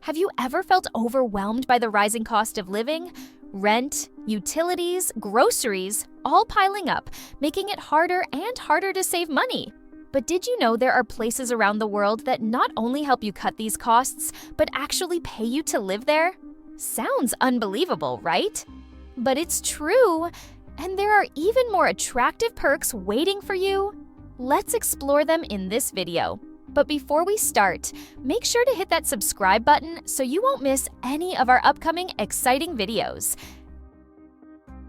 Have you ever felt overwhelmed by the rising cost of living? Rent, utilities, groceries, all piling up, making it harder and harder to save money. But did you know there are places around the world that not only help you cut these costs, but actually pay you to live there? Sounds unbelievable, right? But it's true, and there are even more attractive perks waiting for you. Let's explore them in this video. But before we start, make sure to hit that subscribe button so you won't miss any of our upcoming exciting videos.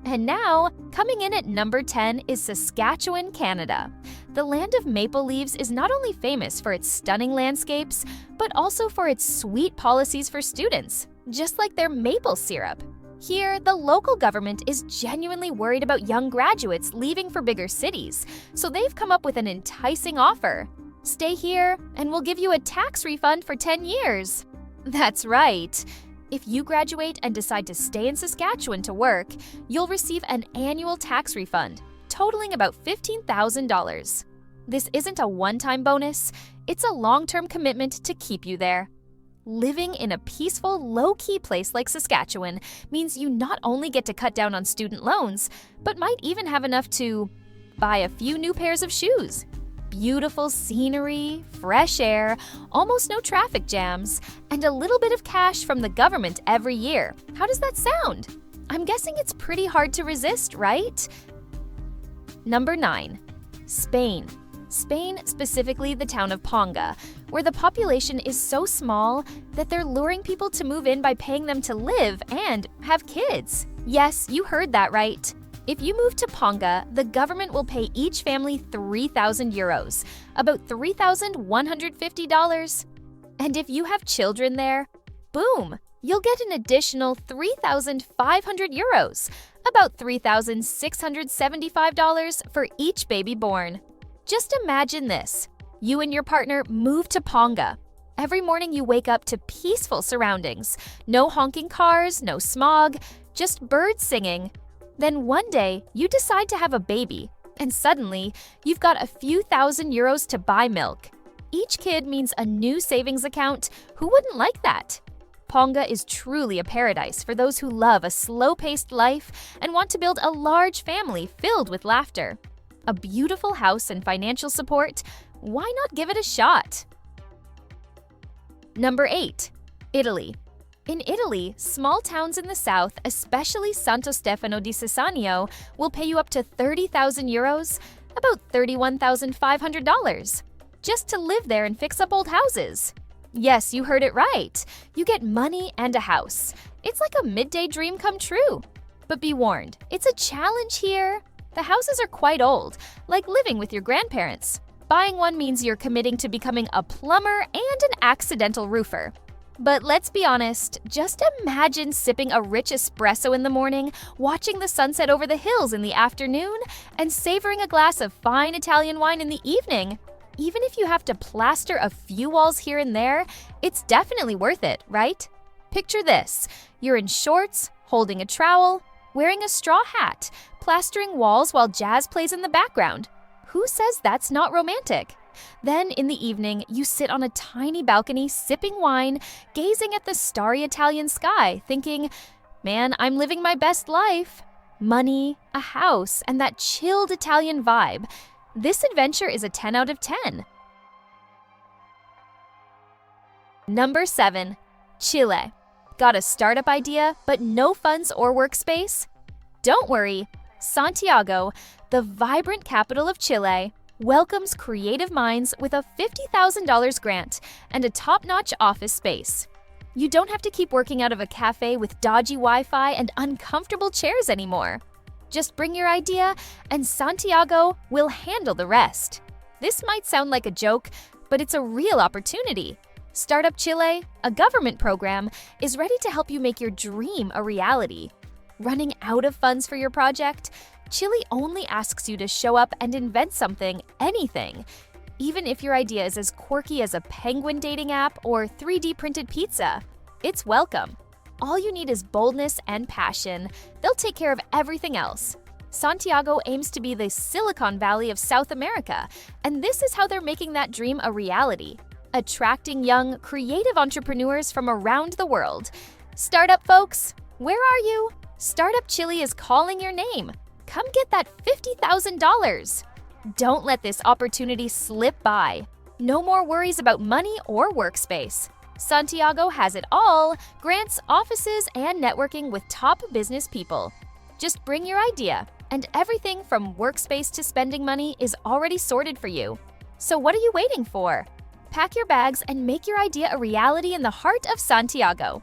And now, coming in at number 10 is Saskatchewan, Canada. The land of maple leaves is not only famous for its stunning landscapes, but also for its sweet policies for students, just like their maple syrup. Here, the local government is genuinely worried about young graduates leaving for bigger cities, so they've come up with an enticing offer. Stay here, and we'll give you a tax refund for 10 years. That's right. If you graduate and decide to stay in Saskatchewan to work, you'll receive an annual tax refund, totaling about $15,000. This isn't a one-time bonus, it's a long-term commitment to keep you there. Living in a peaceful, low-key place like Saskatchewan means you not only get to cut down on student loans, but might even have enough to buy a few new pairs of shoes. Beautiful scenery, fresh air, almost no traffic jams, and a little bit of cash from the government every year. How does that sound? I'm guessing it's pretty hard to resist, right? Number 9. Spain. Spain, specifically the town of Ponga, where the population is so small that they're luring people to move in by paying them to live and have kids. Yes, you heard that right. If you move to Ponga, the government will pay each family 3,000 euros, about $3,150. And if you have children there, boom, you'll get an additional 3,500 euros, about $3,675 for each baby born. Just imagine this. You and your partner move to Ponga. Every morning you wake up to peaceful surroundings. No honking cars, no smog, just birds singing. Then one day, you decide to have a baby, and suddenly, you've got a few thousand euros to buy milk. Each kid means a new savings account. Who wouldn't like that? Ponga is truly a paradise for those who love a slow-paced life and want to build a large family filled with laughter. A beautiful house and financial support, why not give it a shot? Number 8. Italy. In Italy, small towns in the south, especially Stephano di Sassanio, will pay you up to 30,000 euros, about $31,500, just to live there and fix up old houses. Yes, you heard it right. You get money and a house. It's like a midday dream come true. But be warned, it's a challenge here. The houses are quite old, like living with your grandparents. Buying one means you're committing to becoming a plumber and an accidental roofer. But let's be honest, just imagine sipping a rich espresso in the morning, watching the sunset over the hills in the afternoon, and savoring a glass of fine Italian wine in the evening. Even if you have to plaster a few walls here and there, it's definitely worth it, right? Picture this. You're in shorts, holding a trowel, wearing a straw hat, plastering walls while jazz plays in the background. Who says that's not romantic? Then, in the evening, you sit on a tiny balcony sipping wine, gazing at the starry Italian sky, thinking, man, I'm living my best life. Money, a house, and that chilled Italian vibe. This adventure is a 10 out of 10. Number 7. Chile. Got a startup idea, but no funds or workspace? Don't worry. Santiago, the vibrant capital of Chile, welcomes creative minds with a $50,000 grant and a top-notch office space. You don't have to keep working out of a cafe with dodgy Wi-Fi and uncomfortable chairs anymore. Just bring your idea, and Santiago will handle the rest. This might sound like a joke, but it's a real opportunity. Startup Chile, a government program, is ready to help you make your dream a reality. Running out of funds for your project? Chile only asks you to show up and invent something, anything. Even if your idea is as quirky as a penguin dating app or 3D printed pizza, it's welcome. All you need is boldness and passion. They'll take care of everything else. Santiago aims to be the Silicon Valley of South America, and this is how they're making that dream a reality. attracting young, creative entrepreneurs from around the world. Startup folks, where are you? Startup Chile is calling your name. Come get that $50,000. Don't let this opportunity slip by. No more worries about money or workspace. Santiago has it all: grants, offices, and networking with top business people. Just bring your idea, and everything from workspace to spending money is already sorted for you. So what are you waiting for? Pack your bags and make your idea a reality in the heart of Santiago.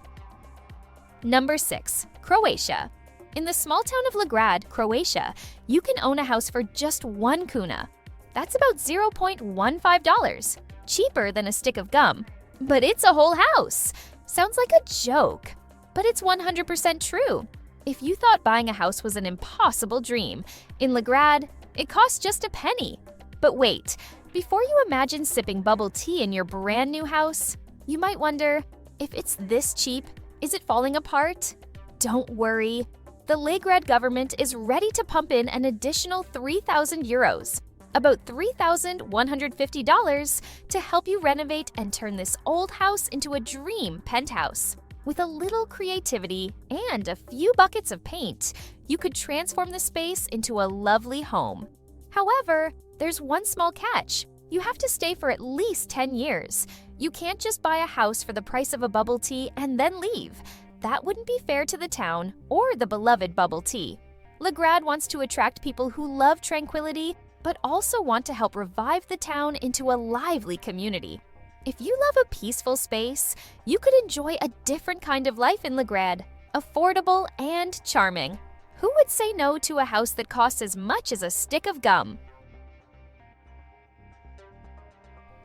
Number 6. Croatia. In the small town of Legrad, Croatia, you can own a house for just 1 kuna. That's about $0.15, cheaper than a stick of gum. But it's a whole house. Sounds like a joke, but it's 100% true. If you thought buying a house was an impossible dream, in Legrad, it costs just a penny. But wait, before you imagine sipping bubble tea in your brand new house, you might wonder, if it's this cheap, is it falling apart? Don't worry. The Legrad government is ready to pump in an additional 3,000 euros, about $3,150, to help you renovate and turn this old house into a dream penthouse. With a little creativity and a few buckets of paint, you could transform the space into a lovely home. However, there's one small catch. You have to stay for at least 10 years. You can't just buy a house for the price of a bubble tea and then leave. That wouldn't be fair to the town or the beloved bubble tea. Legrad wants to attract people who love tranquility, but also want to help revive the town into a lively community. If you love a peaceful space, you could enjoy a different kind of life in Legrad, affordable and charming. Who would say no to a house that costs as much as a stick of gum?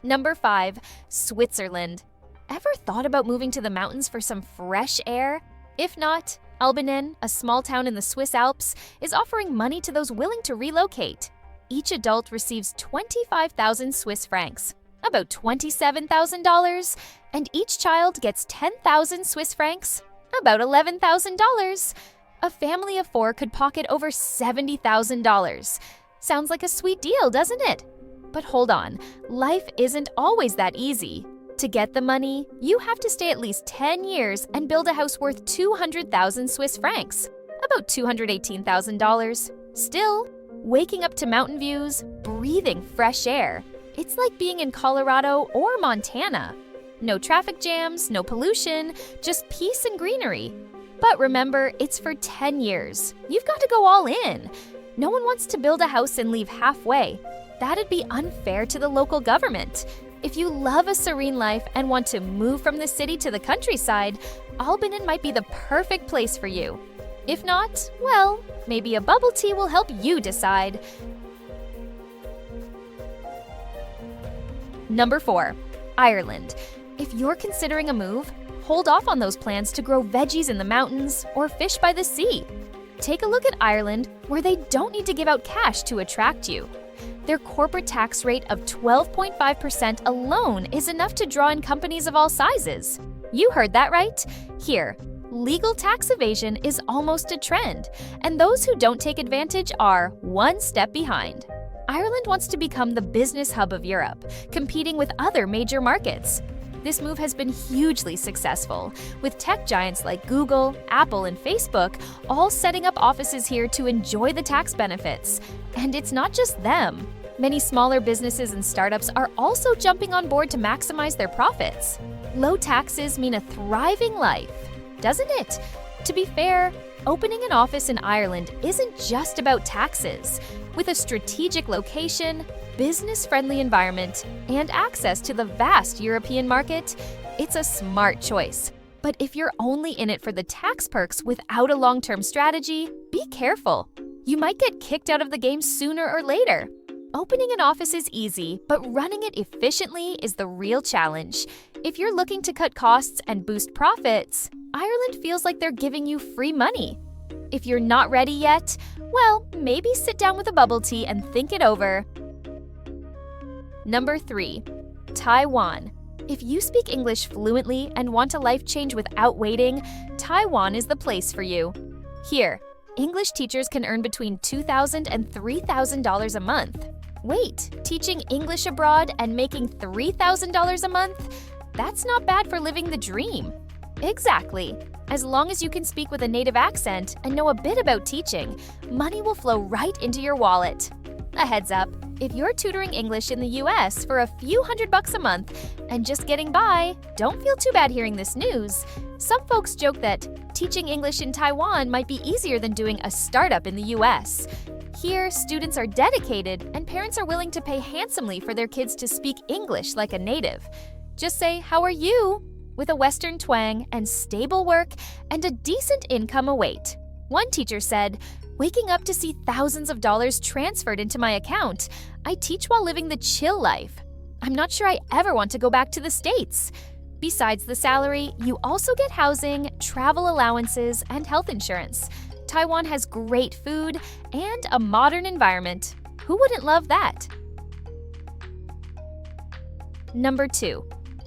Number 5. Switzerland. Ever thought about moving to the mountains for some fresh air? If not, Albinen, a small town in the Swiss Alps, is offering money to those willing to relocate. Each adult receives 25,000 Swiss francs, about $27,000, and each child gets 10,000 Swiss francs, about $11,000. A family of 4 could pocket over $70,000. Sounds like a sweet deal, doesn't it? But hold on, life isn't always that easy. To get the money, you have to stay at least 10 years and build a house worth 200,000 Swiss francs, about $218,000. Still, waking up to mountain views, breathing fresh air, it's like being in Colorado or Montana. No traffic jams, no pollution, just peace and greenery. But remember, it's for 10 years. You've got to go all in. No one wants to build a house and leave halfway. That'd be unfair to the local government. If you love a serene life and want to move from the city to the countryside, Albinen might be the perfect place for you. If not, well, maybe a bubble tea will help you decide. Number 4. Ireland. If you're considering a move, hold off on those plans to grow veggies in the mountains or fish by the sea. Take a look at Ireland, where they don't need to give out cash to attract you. Their corporate tax rate of 12.5% alone is enough to draw in companies of all sizes. You heard that right? Here, legal tax evasion is almost a trend, and those who don't take advantage are one step behind. Ireland wants to become the business hub of Europe, competing with other major markets. This move has been hugely successful, with tech giants like Google, Apple, and Facebook all setting up offices here to enjoy the tax benefits. And it's not just them. Many smaller businesses and startups are also jumping on board to maximize their profits. Low taxes mean a thriving life, doesn't it? To be fair, opening an office in Ireland isn't just about taxes. With a strategic location, business-friendly environment, and access to the vast European market, it's a smart choice. But if you're only in it for the tax perks without a long-term strategy, be careful. You might get kicked out of the game sooner or later. Opening an office is easy, but running it efficiently is the real challenge. If you're looking to cut costs and boost profits, Ireland feels like they're giving you free money. If you're not ready yet, well, maybe sit down with a bubble tea and think it over. Number 3. Taiwan. If you speak English fluently and want a life change without waiting, Taiwan is the place for you. Here, English teachers can earn between $2,000 and $3,000 a month. Wait, teaching English abroad and making $3,000 a month? That's not bad for living the dream. Exactly. As long as you can speak with a native accent and know a bit about teaching, money will flow right into your wallet. A heads up, if you're tutoring English in the US for a few $100 a month and just getting by, don't feel too bad hearing this news. Some folks joke that teaching English in Taiwan might be easier than doing a startup in the US. Here, students are dedicated and parents are willing to pay handsomely for their kids to speak English like a native. Just say, "How are you?" with a Western twang and stable work and a decent income await. One teacher said, "Waking up to see thousands of dollars transferred into my account. I teach while living the chill life. I'm not sure I ever want to go back to the States." Besides the salary, you also get housing, travel allowances, and health insurance. Taiwan has great food and a modern environment. Who wouldn't love that? Number 2.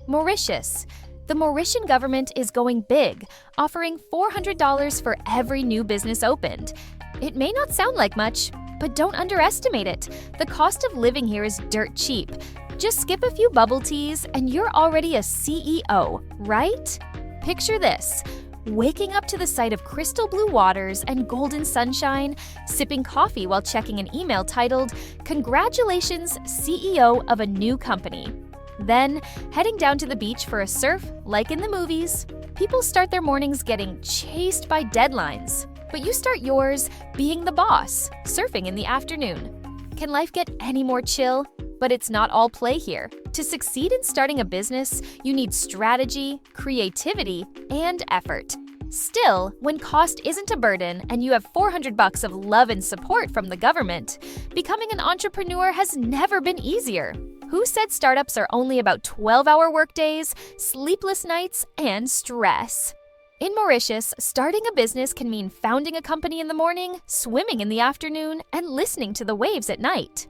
Mauritius. The Mauritian government is going big, offering $400 for every new business opened. It may not sound like much, but don't underestimate it. The cost of living here is dirt cheap. Just skip a few bubble teas and you're already a CEO, right? Picture this. Waking up to the sight of crystal blue waters and golden sunshine, sipping coffee while checking an email titled, "Congratulations, CEO of a new company." Then, heading down to the beach for a surf, like in the movies. People start their mornings getting chased by deadlines, but you start yours being the boss, surfing in the afternoon. Can life get any more chill? But it's not all play here. To succeed in starting a business, you need strategy, creativity, and effort. Still, when cost isn't a burden and you have $400 of love and support from the government, becoming an entrepreneur has never been easier. Who said startups are only about 12-hour workdays, sleepless nights, and stress? In Mauritius, starting a business can mean founding a company in the morning, swimming in the afternoon, and listening to the waves at night.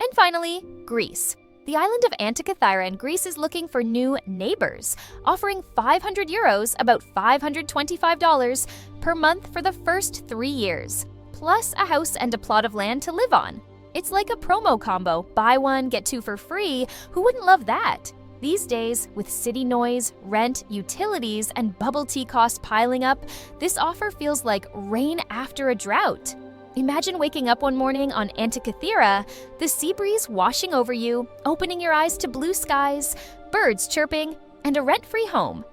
And finally, Greece. The island of Antikythera in Greece is looking for new neighbors, offering €500, about $525 per month for the first 3 years, plus a house and a plot of land to live on. It's like a promo combo, buy one, get two for free. Who wouldn't love that? These days, with city noise, rent, utilities, and bubble tea costs piling up, this offer feels like rain after a drought. Imagine waking up one morning on Antikythera, the sea breeze washing over you, opening your eyes to blue skies, birds chirping, and a rent-free home.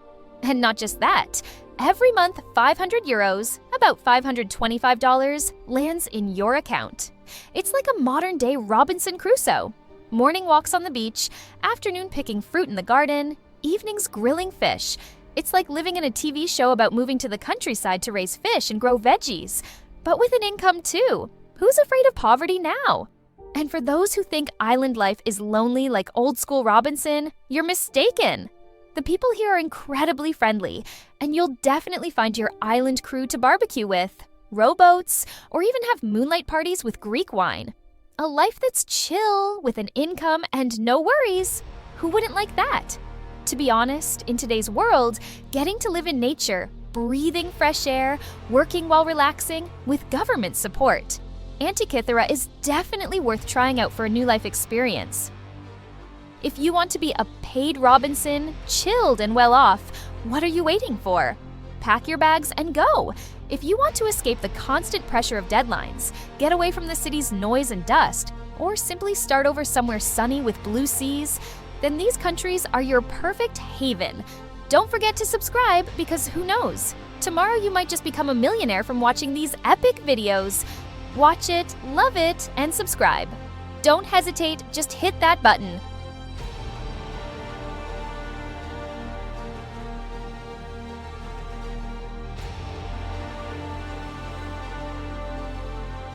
And not just that, every month €500, about $525, lands in your account. It's like a modern-day Robinson Crusoe. Morning walks on the beach, afternoon picking fruit in the garden, evenings grilling fish. It's like living in a TV show about moving to the countryside to raise fish and grow veggies, but with an income too. Who's afraid of poverty now? And for those who think island life is lonely like old-school Robinson, you're mistaken. The people here are incredibly friendly, and you'll definitely find your island crew to barbecue with, rowboats, or even have moonlight parties with Greek wine. A life that's chill, with an income and no worries. Who wouldn't like that? To be honest, in today's world, getting to live in nature, breathing fresh air, working while relaxing, with government support, Antikythera is definitely worth trying out for a new life experience. If you want to be a paid Robinson, chilled and well off, what are you waiting for? Pack your bags and go. If you want to escape the constant pressure of deadlines, get away from the city's noise and dust, or simply start over somewhere sunny with blue seas, then these countries are your perfect haven. Don't forget to subscribe because who knows? Tomorrow you might just become a millionaire from watching these epic videos. Watch it, love it, and subscribe. Don't hesitate, just hit that button.